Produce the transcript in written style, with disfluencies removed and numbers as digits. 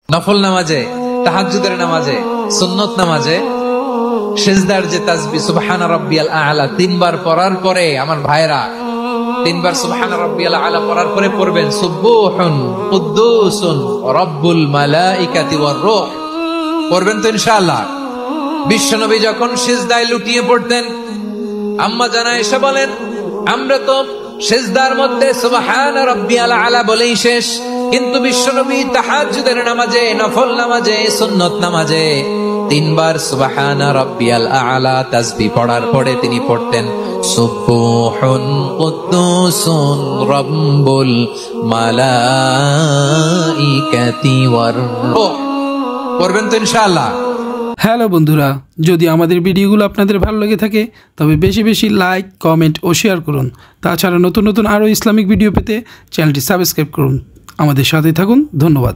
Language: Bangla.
নফল নামাজে, তাহাজ্জুদের নামাজে, সুন্নত নামাজে সিজদার যে তাসবিহ সুবহানা রাব্বিয়াল আ'লা 3 বার পড়ার পরে আমার ভাইরা 3 বার সুবহানা রাব্বিয়াল আ'লা পড়ার পরে পড়বেন সুবহুন কুদ্দুসুন রাব্বুল মালাইকাতি ওয়ার রূহ। পড়বেন তো ইনশাআল্লাহ। বিশ্বনবী যখন সিজদায় লুটিয়ে পড়তেন, আম্মা জানা এসে বলেন, আমরা তো সিজদার মধ্যে সুবহানা রাব্বিয়াল আ'লা বলেই শেষ, কিন্তু বিশ্বনবী তাহাজ্জুদের নামাজে, নফল নামাজে, সুন্নত নামাজে 3 বার সুবহানা রাব্বিয়াল আ'লা তাসবিহ পড়ার পরে তিনি পড়তেন সুবহুন কুদ্দুসুন রাব্বুল মালাইকাতি ওয়ার রূহ। পড়বেন তো ইনশাআল্লাহ। হ্যালো বন্ধুরা, যদি আমাদের ভিডিওগুলো আপনাদের ভালো লেগে থাকে তবে বেশি বেশি লাইক, কমেন্ট ও শেয়ার করুন। তাছাড়া নতুন নতুন আরও ইসলামিক ভিডিও পেতে চ্যানেলটি সাবস্ক্রাইব করুন। আমাদের সাথেই থাকুন। ধন্যবাদ।